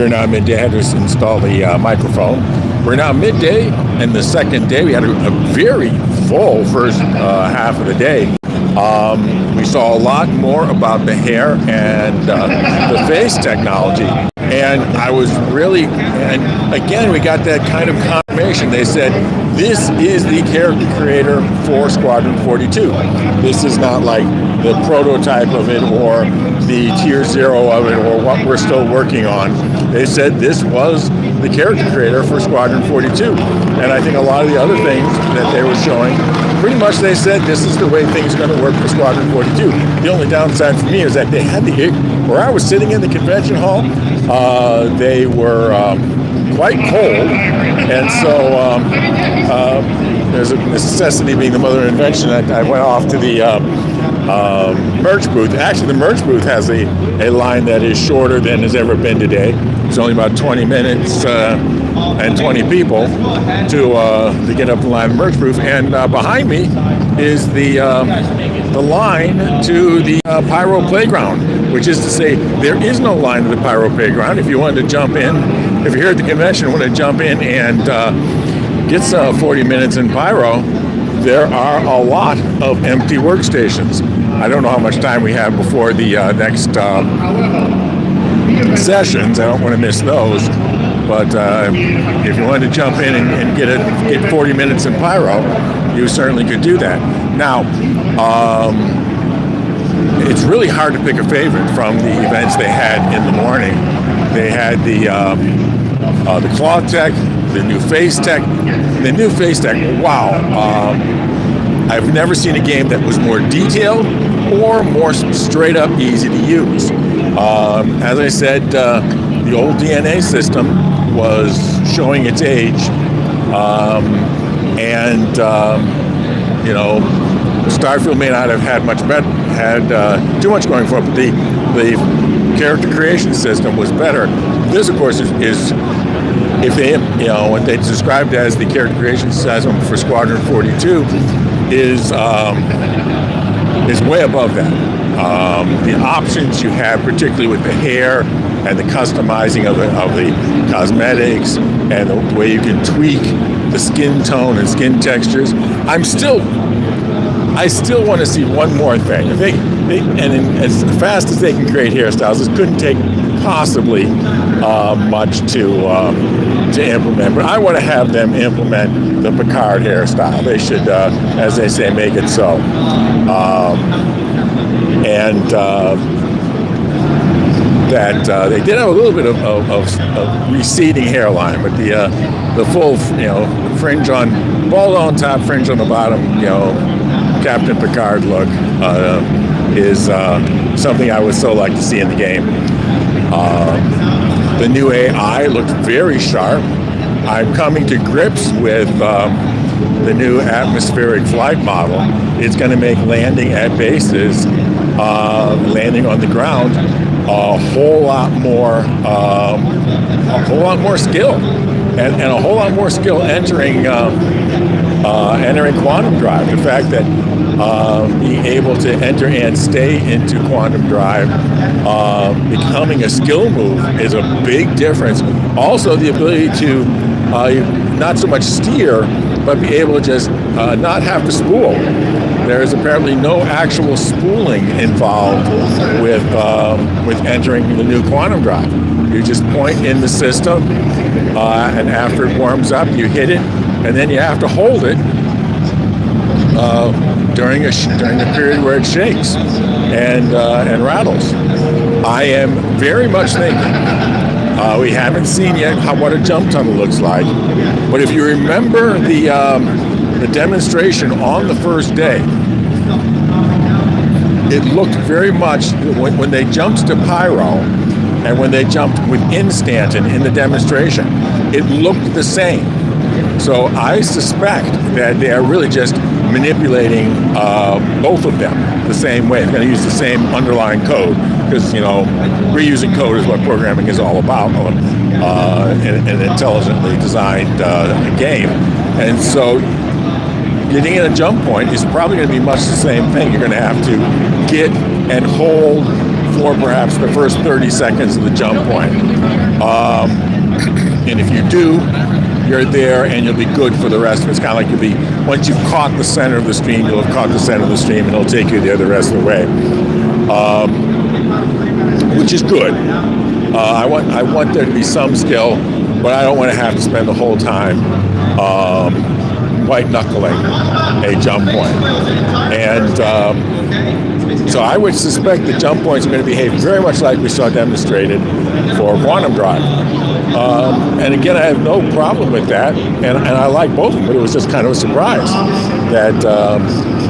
We're now midday. I had to install the microphone. We're now midday, and the second day we had a very full first half of the day. We saw a lot more about the hair and the face technology. And I was really, and again, we got that kind of confirmation. They said, this is the character creator for Squadron 42. This is not like the prototype of it or the tier 0 of it or what we're still working on. They said this was the character creator for Squadron 42. And I think a lot of the other things that they were showing, pretty much they said this is the way things are going to work for Squadron 42. The only downside for me is that they had where I was sitting in the convention hall, they were quite cold, and so there's a necessity being the mother of invention. I went off to the merch booth. Actually, the merch booth has a line that is shorter than has ever been today. It's only about 20 minutes and 20 people to get up the line of the merch booth. And behind me is the line to the Pyro Playground, which is to say there is no line to the Pyro Playground. If you wanted to jump in, if you're here at the convention and want to jump in and get 40 minutes in Pyro, there are a lot of empty workstations. I don't know how much time we have before the next sessions. I don't want to miss those. But if you wanted to jump in and get 40 minutes in Pyro, you certainly could do that. Now, it's really hard to pick a favorite from the events they had in the morning. They had the cloth tech, the new face tech. The new face tech, wow. I've never seen a game that was more detailed or more straight up easy to use. As I said, the old DNA system was showing its age, you know, Starfield may not have had too much going for it, but the character creation system was better. This, of course, is if they, you know, what they described as the character creation system for Squadron 42 is way above that. The options you have, particularly with the hair and the customizing of the cosmetics and the way you can tweak the skin tone and skin textures. I still want to see one more thing. If they as fast as they can create hairstyles, this couldn't take possibly much to implement. But I want to have them implement the Picard hairstyle. They should, as they say, make it so. That they did have a little bit of receding hairline, but the full, you know, fringe on, bald on top, fringe on the bottom, you know, Captain Picard look is something I would so like to see in the game. The new AI looked very sharp. I'm coming to grips with the new atmospheric flight model. It's going to make landing at bases, landing on the ground, a whole lot more skill, and a whole lot more skill entering quantum drive. The fact that being able to enter and stay into quantum drive, becoming a skill move is a big difference. Also, the ability to not so much steer, but be able to just not have to spool. There is apparently no actual spooling involved with entering the new quantum drive. You just point in the system, and after it warms up, you hit it, and then you have to hold it during the period where it shakes and rattles. I am very much thinking, we haven't seen yet what a jump tunnel looks like, but if you remember the demonstration on the first day, it looked very much, when they jumped to Pyro and when they jumped within Stanton in the demonstration, it looked the same. So I suspect that they are really just manipulating both of them the same way. They're going to use the same underlying code because, you know, reusing code is what programming is all about in an intelligently designed game. And so getting in a jump point is probably going to be much the same thing. You're going to have to get and hold for perhaps the first 30 seconds of the jump point. And if you do, you're there and you'll be good for the rest of it. It's kind of like you'll be, once you've caught the center of the stream, you'll have caught the center of the stream and it'll take you there the rest of the way. Which is good. I want there to be some skill, but I don't want to have to spend the whole time white knuckling a jump point. And so I would suspect the jump points are going to behave very much like we saw demonstrated for Quantum Drive. And again, I have no problem with that, and I like both of them, but it was just kind of a surprise that,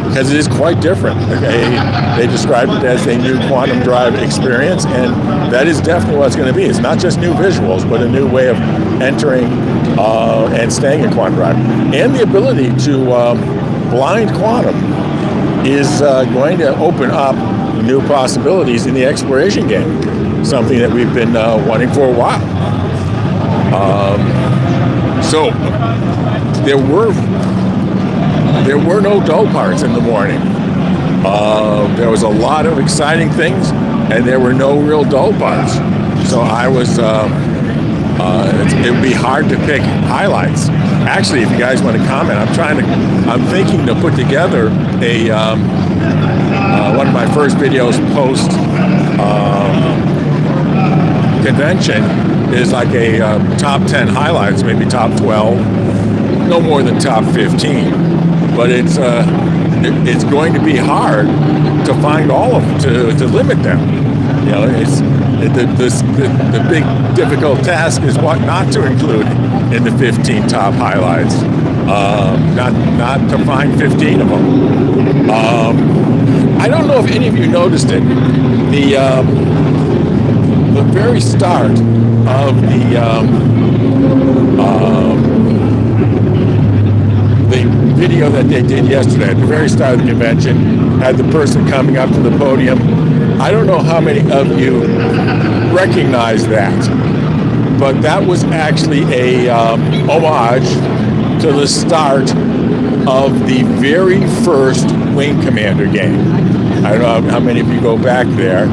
because it is quite different. They described it as a new Quantum Drive experience, and that is definitely what it's going to be. It's not just new visuals, but a new way of entering and staying in Quantum Drive. And the ability to blind quantum is going to open up new possibilities in the exploration game, something that we've been wanting for a while. So there were no dull parts in the morning. There was a lot of exciting things, and there were no real dull parts. So I was, it would be hard to pick highlights. Actually, if you guys want to comment, I'm thinking to put together a one of my first videos post convention is like a top 10 highlights, maybe top 12, no more than top 15. But it's going to be hard to find all of them, to limit them. You know, the big difficult task is what not to include in the 15 top highlights. Not to find 15 of them. I don't know if any of you noticed it. The very start of the video that they did yesterday, at the very start of the convention, had the person coming up to the podium. I don't know how many of you recognize that, but that was actually a homage to the start of the very first Wing Commander game. I don't know how many of you go back there,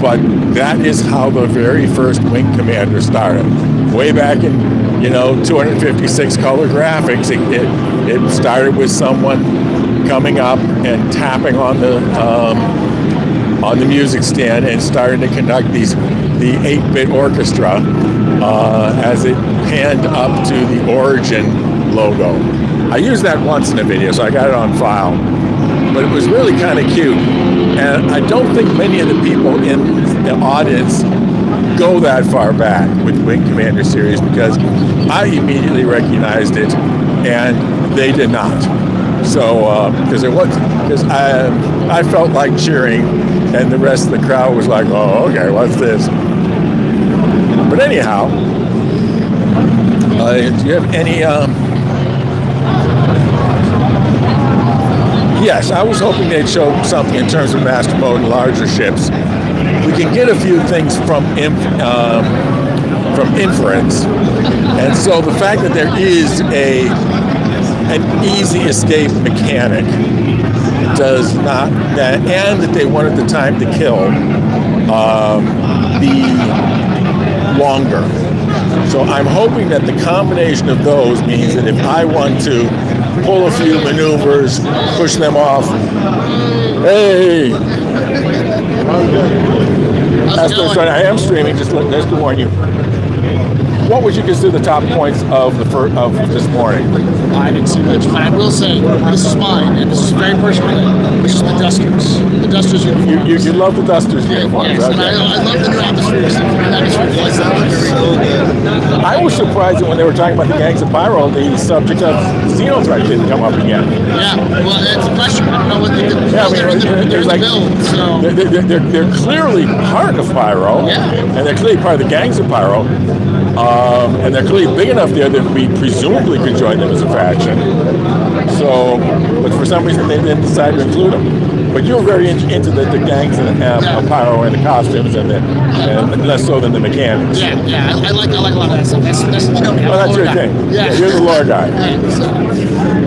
but that is how the very first Wing Commander started. Way back in, 256 color graphics, it started with someone coming up and tapping on the music stand and started to conduct the 8-bit orchestra as it panned up to the Origin logo. I used that once in a video, so I got it on file. But it was really kind of cute. And I don't think many of the people in the audience go that far back with Wing Commander series, because I immediately recognized it and they did not. So, because I felt like cheering and the rest of the crowd was like, oh, okay, what's this? But anyhow, do you have any... Yes, I was hoping they'd show something in terms of master mode and larger ships. We can get a few things from inference, and so the fact that there is an easy escape mechanic does not, and that they wanted the time to kill be longer. So I'm hoping that the combination of those means that if I want to pull a few maneuvers, push them off. Hey! I am streaming, just to warn you. What would you consider the top points of this morning? I didn't see much, but I will say, this is mine, and this is very personal, which is the Dusters. The Dusters uniforms. You love the Dusters uniforms. Yes, and I love the new atmosphere. I was surprised that when they were talking about the gangs of Pyro, the subject of Xenothreat didn't come up again. Yeah, well, it's a question. I don't know what they did. They're in the build, so... They're clearly part of Pyro, and they're clearly part of the gangs of Pyro. And they're clearly big enough there that we presumably could join them as a faction. So, but for some reason they didn't decide to include them. But you're very into the gangs and pyro and the costumes and less so than the mechanics. Yeah, I like a lot of that stuff. That's That's your thing. Yeah, you're the lore guy. Yeah,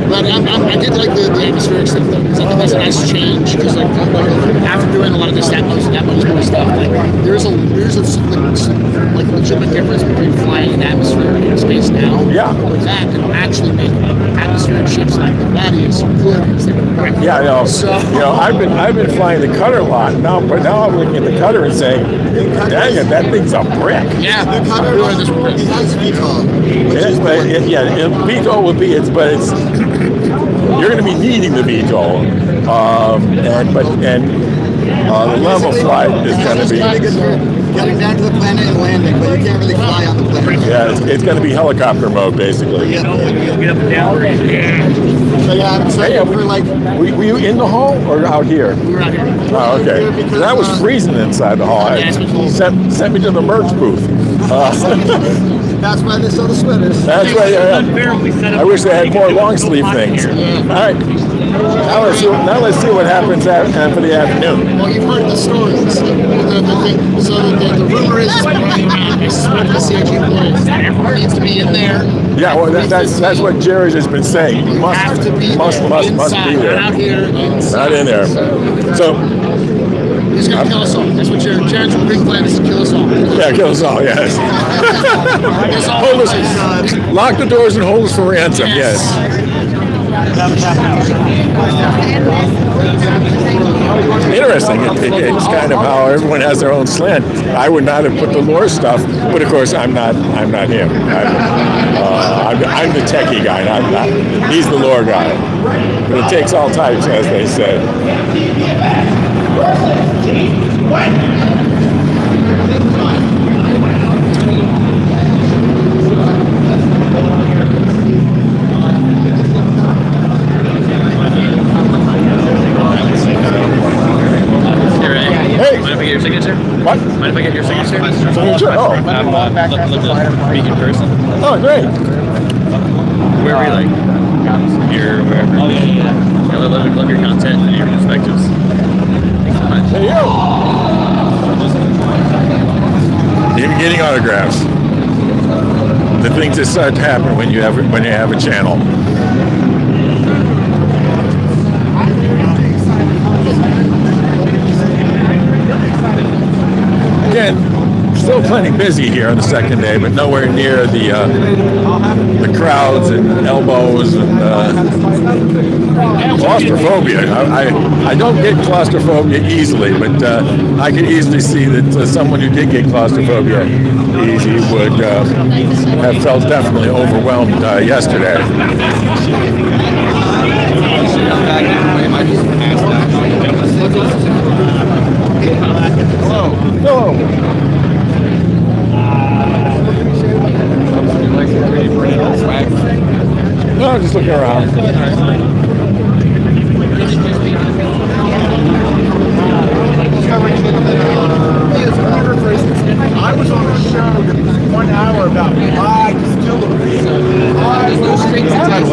but I did like the atmospheric stuff though, because I think that's a nice change. Because like after doing a lot of this that much more stuff, like there's a like legitimate difference between flying in atmosphere and in space now. Yeah. But that can actually make atmospheric ships like that is good. Yeah, I know. So I've been flying the Cutter a lot now, but now I'm looking at the Cutter and saying, dang it, that thing's a brick. yeah, the Cutter It has VTOL. VTOL would be but it's you're going to be needing the VTOL, the level flight is going to be Getting down to the planet and landing, but you can't really fly on the planet. yeah, it's going to be helicopter mode basically. Yeah. So yeah, I'm excited for like. Were you in the hall or out here? we were out here. Oh, okay. Because, That was freezing inside the hall. Yeah, it's been cold. Sent me to the merch booth. That's why they sell the sweaters. That's right. I wish they had more long sleeve things. All right. Now let's see what happens for the afternoon. Well, you've heard the stories. The rumor is running around. It's the CIG employees that everyone needs to be in there. Yeah, well, that's what Jerry's has been saying. You have to be must inside, be there. not out here. Inside. Not in there. So he's gonna kill us all. That's what Jared's big plan is to kill us all. yeah, kill us all. Yes. Hold us, lock the doors and hold us for ransom. Yes. Interesting. It's kind of how everyone has their own slant. I would not have put the lore stuff, but of course I'm not him. I'm the techie guy. I'm not. He's the lore guy. But it takes all types, as they say. Hey. Mind if I get your signature? What? Mind if I get your signature? Signature? Oh. I'm looking to meet in person. Oh, great. Where were you like? Here, wherever. I love your content and your perspectives. Thanks so much. There you go. Even getting autographs. The things that start to happen when you have a channel. Again, still plenty busy here on the second day, but nowhere near the crowds and elbows and claustrophobia. I don't get claustrophobia easily, but I can easily see that someone who did get claustrophobia easy would have felt definitely overwhelmed yesterday. Hello. No, just looking around. I was on a show 1 hour about why distilleries. There's no strings attached.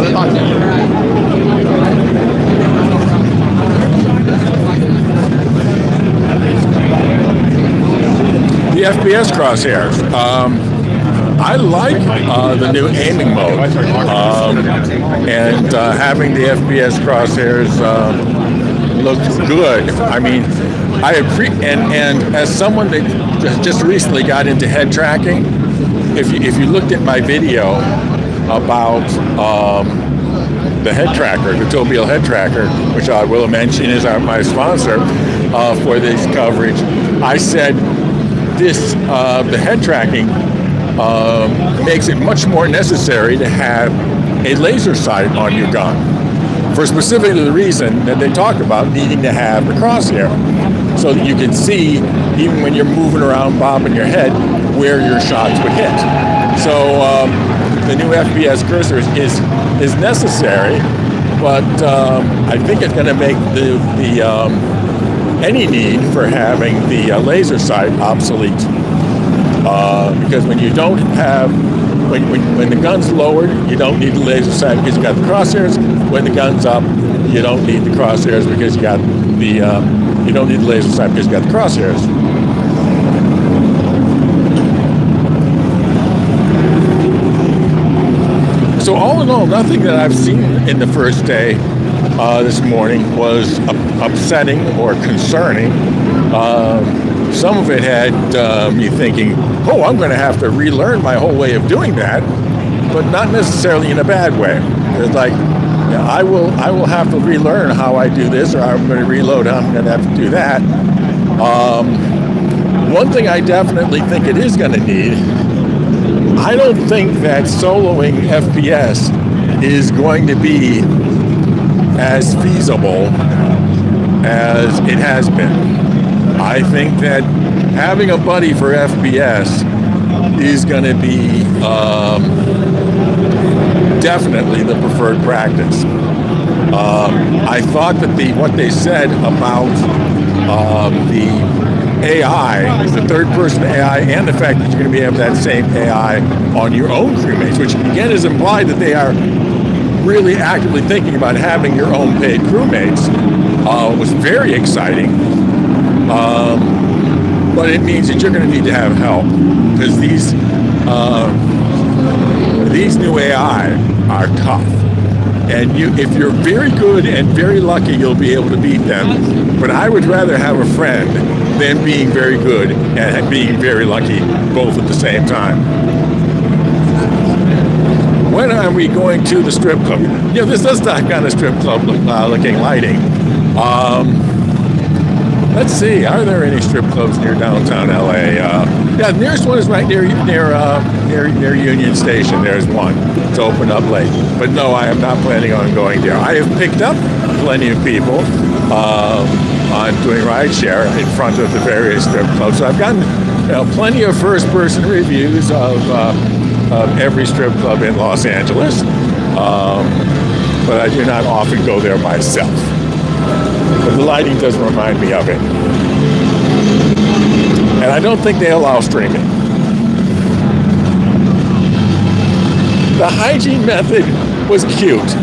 The FPS crosshairs. I like the new aiming mode, and having the FPS crosshairs looks good. I mean, and as someone that just recently got into head tracking, if you looked at my video about the head tracker, the Tobiel head tracker, which I will mention is my sponsor for this coverage, I said the head tracking makes it much more necessary to have a laser sight on your gun, for specifically the reason that they talked about needing to have the crosshair, so that you can see, even when you're moving around bobbing your head, where your shots would hit. So the new FPS cursor is necessary, but I think it's going to make the any need for having the laser sight obsolete. Because when you don't have when the gun's lowered, you don't need the laser sight because you got the crosshairs. When the gun's up, you don't need the crosshairs because you got you don't need the laser sight because you got the crosshairs. So all in all, nothing that I've seen in the first day this morning was upsetting or concerning. Some of it had me thinking, oh, I'm going to have to relearn my whole way of doing that, but not necessarily in a bad way. It's like, I will have to relearn how I do this, or I'm going to reload how I'm going to have to do that. One thing I definitely think it is going to need, I don't think that soloing FPS is going to be as feasible as it has been. I think that having a buddy for FPS is going to be definitely the preferred practice. I thought that what they said about the AI, the third-person AI, and the fact that you're going to be able to have that same AI on your own crewmates, which again is implied that they are really actively thinking about having your own paid crewmates, was very exciting. But it means that you're going to need to have help because these new AI are tough. And if you're very good and very lucky, you'll be able to beat them. But I would rather have a friend than being very good and being very lucky both at the same time. When are we going to the strip club? This does not kind of strip club looking lighting. Let's see, are there any strip clubs near downtown LA? The nearest one is right near Union Station. There's one. It's open up late. But no, I am not planning on going there. I have picked up plenty of people on doing rideshare in front of the various strip clubs. So I've gotten plenty of first-person reviews of every strip club in Los Angeles. But I do not often go there myself. But the lighting does remind me of it. And I don't think they allow streaming. The hygiene method was cute.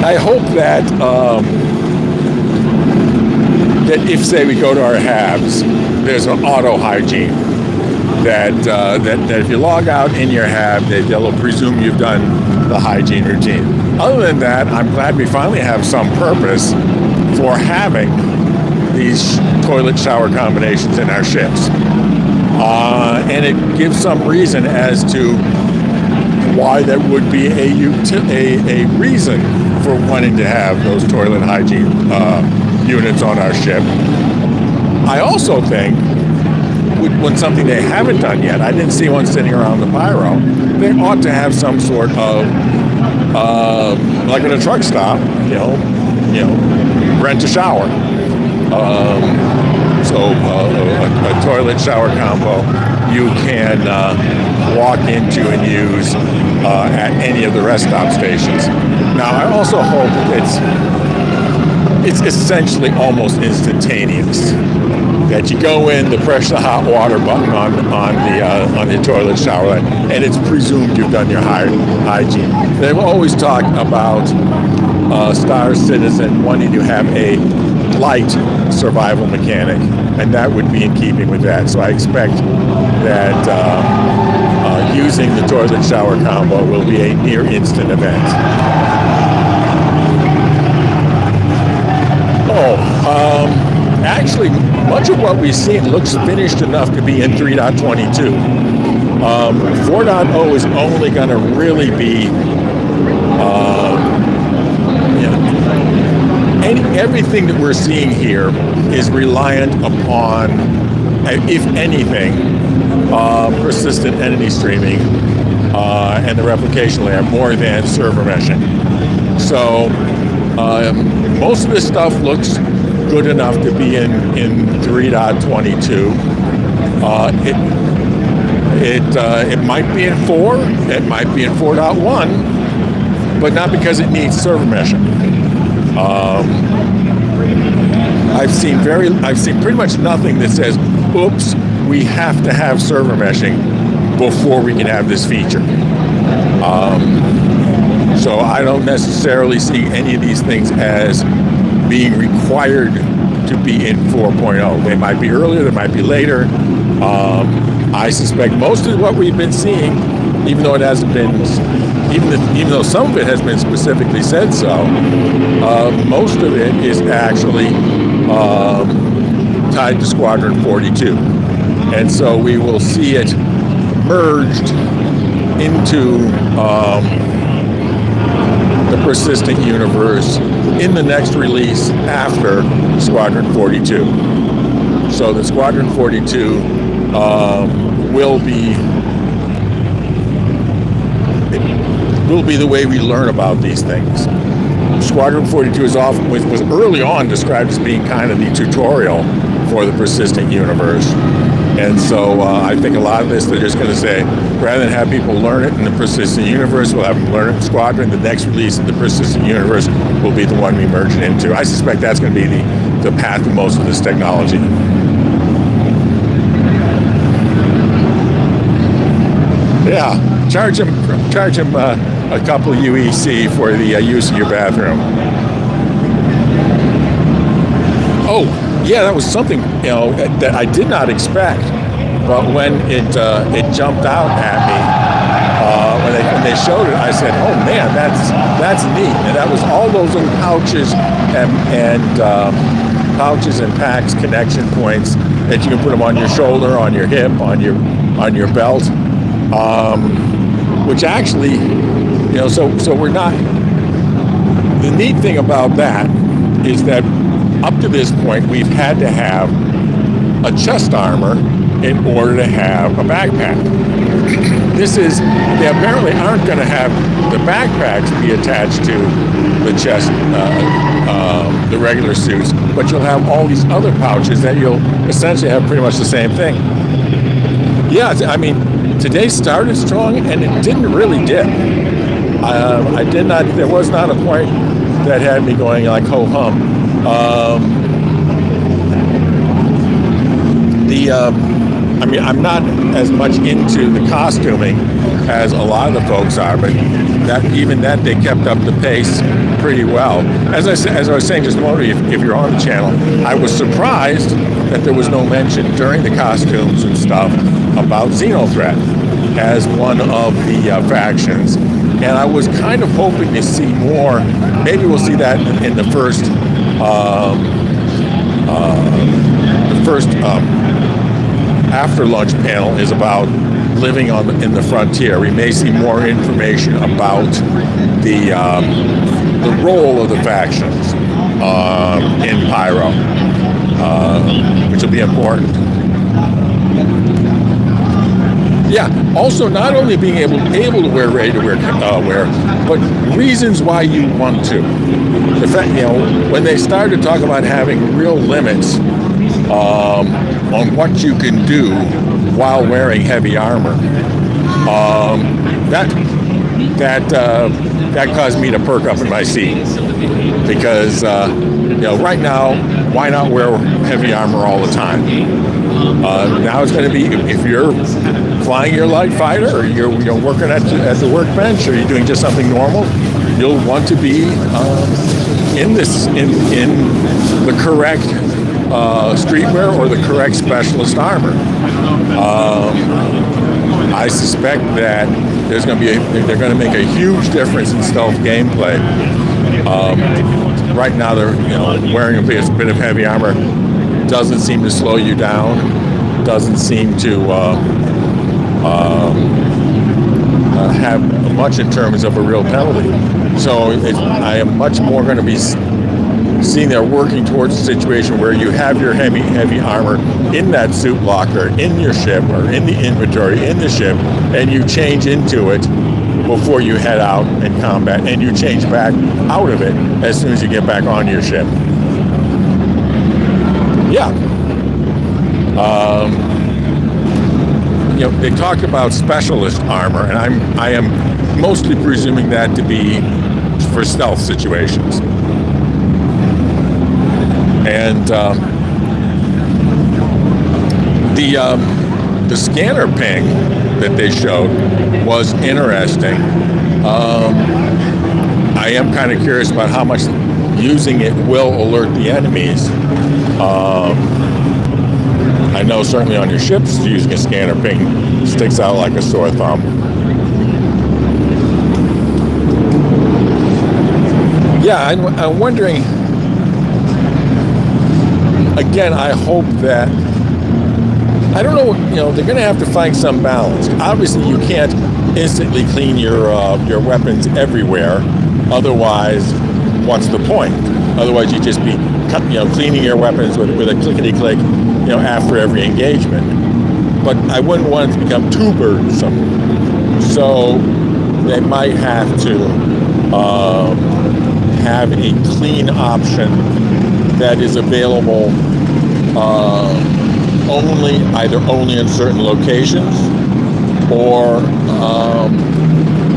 I hope that that if, say, we go to our habs, there's an auto hygiene. That if you log out in your hab, they'll presume you've done the hygiene routine. Other than that, I'm glad we finally have some purpose for having these toilet shower combinations in our ships. And it gives some reason as to why that would be a reason for wanting to have those toilet hygiene units on our ship. I also think when something they haven't done yet, I didn't see one sitting around the pyro, they ought to have some sort of like at a truck stop, rent a shower. So a toilet shower combo you can walk into and use at any of the rest stop stations. Now, I also hope it's essentially almost instantaneous. That you go in, press the hot water button on the toilet shower, and it's presumed you've done your hygiene. They've always talked about Star Citizen wanting to have a light survival mechanic, and that would be in keeping with that. So I expect that using the toilet shower combo will be a near instant event. Actually, much of what we've seen looks finished enough to be in 3.22. 4.0 is only going to really be, everything that we're seeing here is reliant upon, if anything, persistent entity streaming and the replication layer more than server meshing. So most of this stuff looks good enough to be in 3.22. It might be in 4, it might be in 4.1, but not because it needs server meshing. I've seen pretty much nothing that says, oops, we have to have server meshing before we can have this feature. So I don't necessarily see any of these things as being required to be in 4.0. They might be earlier, they might be later. I suspect most of what we've been seeing, even though it hasn't been, even though some of it has been specifically said so, most of it is actually tied to Squadron 42. And so we will see it merged into the persistent universe in the next release after Squadron 42. So the Squadron 42 will be the way we learn about these things. Squadron 42 was early on described as being kind of the tutorial for the persistent universe. And so I think a lot of this, they're just going to say, rather than have people learn it in the persistent universe, we'll have them learn it in Squadron. The next release of the persistent universe will be the one we merge it into. I suspect that's going to be the path to most of this technology. Yeah, charge him a couple UEC for the use of your bathroom. Oh, yeah, that was something that I did not expect, but when it jumped out at me when they showed it, I said, "Oh man, that's neat!" And that was all those little pouches and packs, connection points that you can put them on your shoulder, on your hip, on your belt, which actually, so we're not. The neat thing about that is that up to this point, we've had to have a chest armor in order to have a backpack. They apparently aren't going to have the backpacks be attached to the chest, the regular suits, but you'll have all these other pouches that you'll essentially have pretty much the same thing. Yeah, I mean, today started strong and it didn't really dip. There was not a point that had me going like ho-hum. I'm not as much into the costuming as a lot of the folks are, but that they kept up the pace pretty well. As I was saying just a moment, if you're on the channel, I was surprised that there was no mention during the costumes and stuff about Xenothreat as one of the factions. And I was kind of hoping to see more. Maybe we'll see that in the first after lunch panel is about living in the frontier. We may see more information about the role of the factions in Pyro, which will be important. Yeah. Also, not only being able to wear ready-to-wear wear, but reasons why you want to. The fact, when they started talking about having real limits on what you can do while wearing heavy armor, that caused me to perk up in my seat because right now, why not wear heavy armor all the time? Now it's going to be, if you're flying your light fighter or you're working at the workbench or you're doing just something normal, you'll want to be in the correct streetwear or the correct specialist armor. I suspect that they're going to make a huge difference in stealth gameplay. Right now, they're wearing a bit of heavy armor doesn't seem to slow you down. Doesn't seem to have much in terms of a real penalty. So I am much more going to be seeing they're working towards a situation where you have your heavy armor in that suit locker, in your ship, or in the inventory, in the ship, and you change into it before you head out in combat, and you change back out of it as soon as you get back on your ship. Yeah. They talked about specialist armor, and I am mostly presuming that to be for stealth situations. And The scanner ping that they showed was interesting. I am kind of curious about how much using it will alert the enemies. I know certainly on your ships, using a scanner ping sticks out like a sore thumb. Yeah, I'm wondering, again, I hope that, I don't know, they're going to have to find some balance. Obviously, you can't instantly clean your weapons everywhere. Otherwise, what's the point? Otherwise, you'd just be, cleaning your weapons with a clickety-click, after every engagement. But I wouldn't want it to become too burdensome. So they might have to have a clean option that is available only in certain locations, or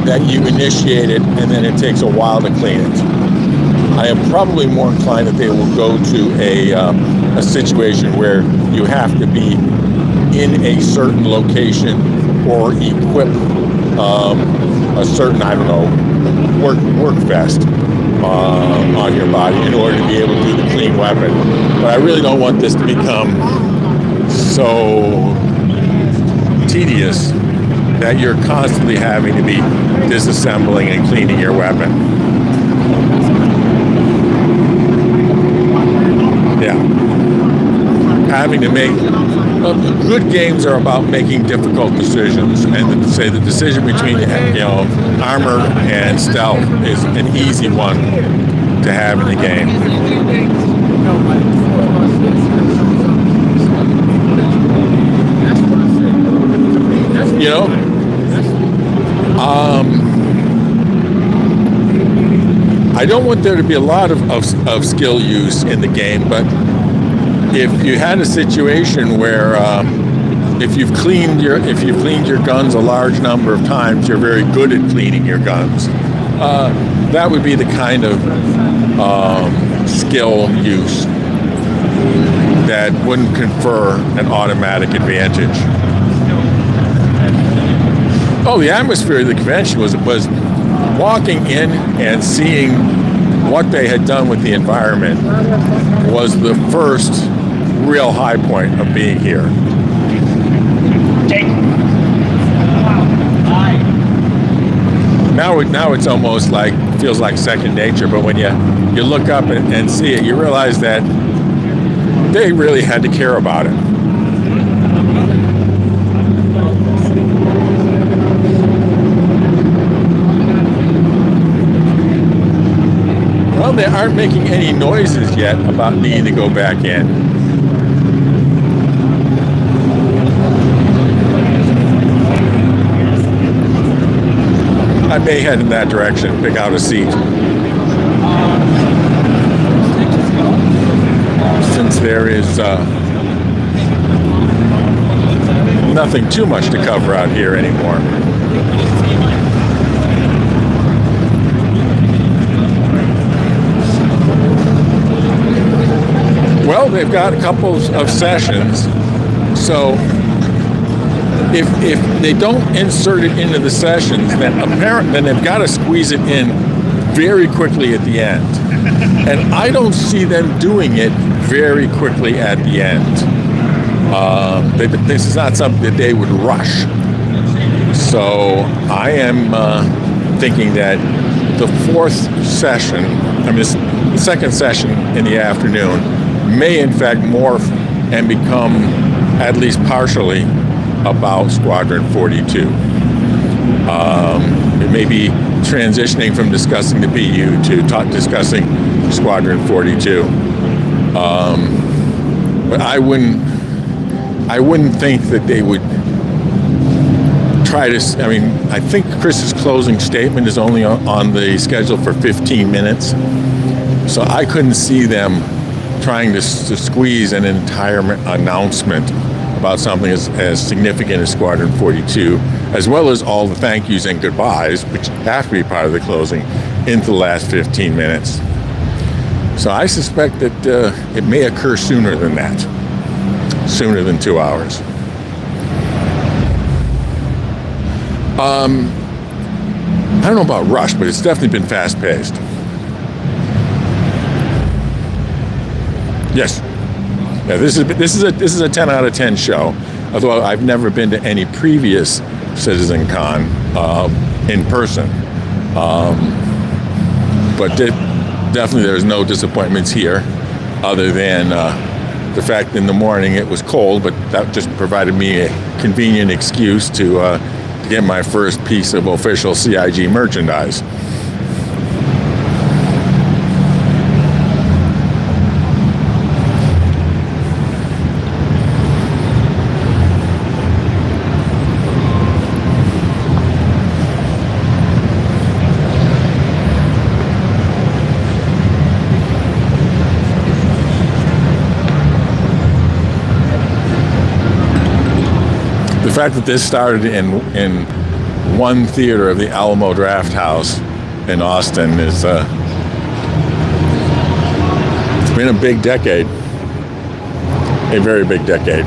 that you initiate it and then it takes a while to clean it. I am probably more inclined that they will go to a situation where you have to be in a certain location or equip a certain, work vest on your body in order to be able to do the clean weapon. But I really don't want this to become so tedious that you're constantly having to be disassembling and cleaning your weapon. Yeah. Having to make good games are about making difficult decisions, and say the decision between armor and stealth is an easy one to have in the game. I don't want there to be a lot of skill use in the game, but if you had a situation where if you've cleaned your guns a large number of times, you're very good at cleaning your guns. That would be the kind of skill use that wouldn't confer an automatic advantage. Oh, the atmosphere of the convention was walking in and seeing what they had done with the environment was the first real high point of being here. Now it's almost feels like second nature, but when you look up and see it, you realize that they really had to care about it. Well, they aren't making any noises yet about needing to go back in. I may head in that direction, pick out a seat. Since there is nothing too much to cover out here anymore. Well, they've got a couple of sessions, so if they don't insert it into the sessions, then they've got to squeeze it in very quickly at the end. And I don't see them doing it very quickly at the end. This is not something that they would rush. So I am thinking that the fourth session, the second session in the afternoon, may in fact morph and become at least partially about Squadron 42. It may be transitioning from discussing the BU to discussing Squadron 42. But I wouldn't think that they would try to, I think Chris's closing statement is only on the schedule for 15 minutes. So I couldn't see them trying to squeeze an entire announcement about something as significant as Squadron 42, as well as all the thank yous and goodbyes, which have to be part of the closing, into the last 15 minutes. So I suspect that it may occur sooner than that, sooner than 2 hours. I don't know about rush, but it's definitely been fast-paced. Yes. Yeah, this is a 10 out of 10 show. Although I've never been to any previous Citizencon in person, but definitely there's no disappointments here, other than the fact in the morning it was cold, but that just provided me a convenient excuse to get my first piece of official CIG merchandise. The fact that this started in one theater of the Alamo Draft House in Austin is it's been a big decade, a very big decade.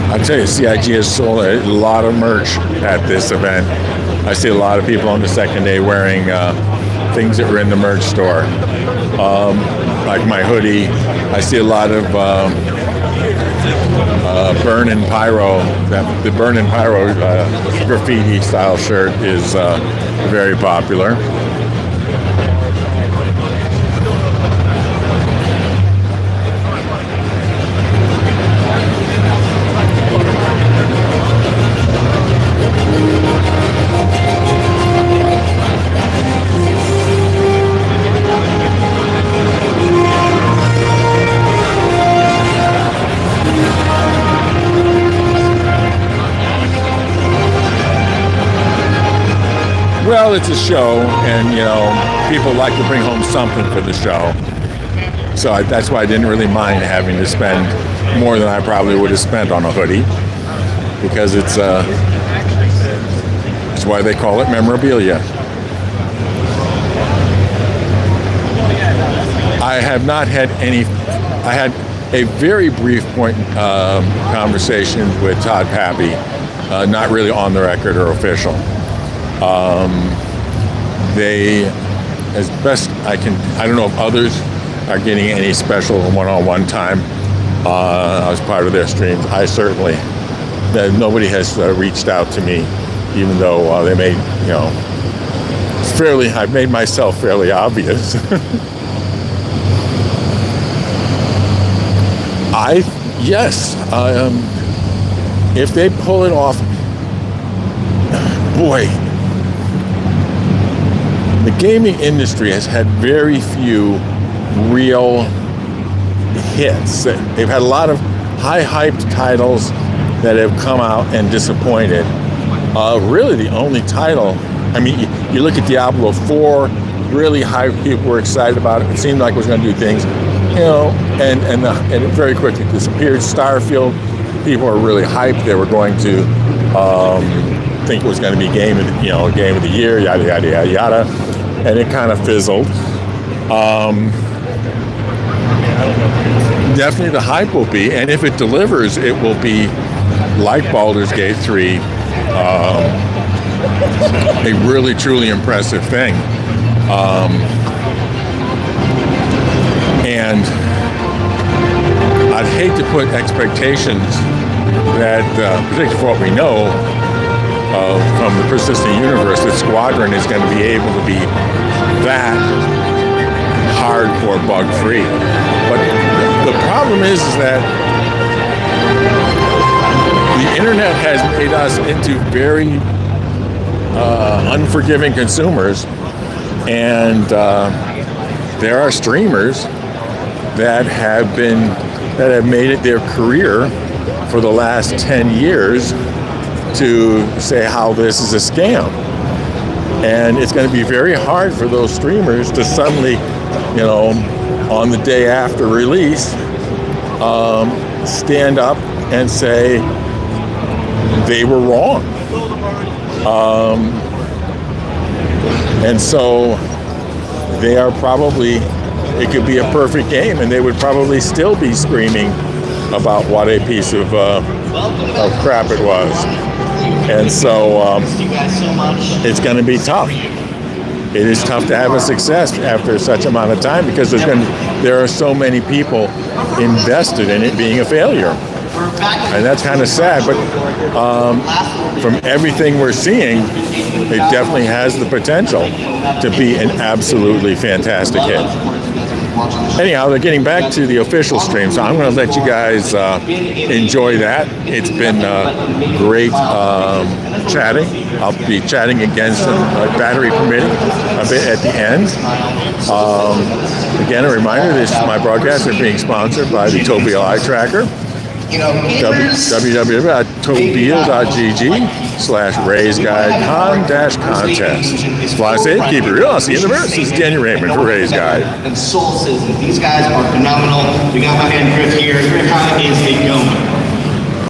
I tell you, CIG has sold a lot of merch at this event. I see a lot of people on the second day wearing things that were in the merch store, like my hoodie. I see a lot of Burn and Pyro. The Burn and Pyro graffiti style shirt is very popular. Well, it's a show, and people like to bring home something for the show. So that's why I didn't really mind having to spend more than I probably would have spent on a hoodie, because it's why they call it memorabilia. I have not had any. I had a very brief conversation with Todd Pappy, not really on the record or official. They, as best I can, I don't know if others are getting any special one-on-one time. I was part of their streams. I certainly, nobody has reached out to me, even though they made, I've made myself fairly obvious. If they pull it off, boy, the gaming industry has had very few real hits. They've had a lot of high-hyped titles that have come out and disappointed. Really, the only title, you look at Diablo 4, really high, people were excited about it. It seemed like it was going to do things, and it very quickly disappeared. Starfield, people were really hyped. They were going to think it was going to be game of the year, yada yada yada yada, and it kind of fizzled. Definitely the hype will be, and if it delivers, it will be like Baldur's Gate 3, a really truly impressive thing. And I'd hate to put expectations that, particularly for what we know from the persistent universe, that Squadron is going to be able to be that hardcore bug-free. But the problem is that the internet has made us into very unforgiving consumers, and there are streamers that have made it their career for the last 10 years to say how this is a scam. And it's going to be very hard for those streamers to suddenly, on the day after release, stand up and say they were wrong. And so they are probably, it could be a perfect game, and they would probably still be screaming about what a piece of crap it was. And so it's going to be tough. It is tough to have a success after such amount of time, because there are so many people invested in it being a failure. And that's kind of sad, but from everything we're seeing, it definitely has the potential to be an absolutely fantastic hit. Anyhow, they're getting back to the official stream, so I'm going to let you guys enjoy that. It's been great chatting. I'll be chatting again, some battery permitting, a bit at the end. Again, a reminder, my broadcasts are being sponsored by the Tobiel Eye Tracker. www.tobiel.gg/RaysGuideCon-contest. Fly safe, keep it real. I'll see you in the verse. This is Daniel Raymond for Rays Guide. And Soul Citizen. These guys are phenomenal. We got my man Griff here. Griff, how is it going?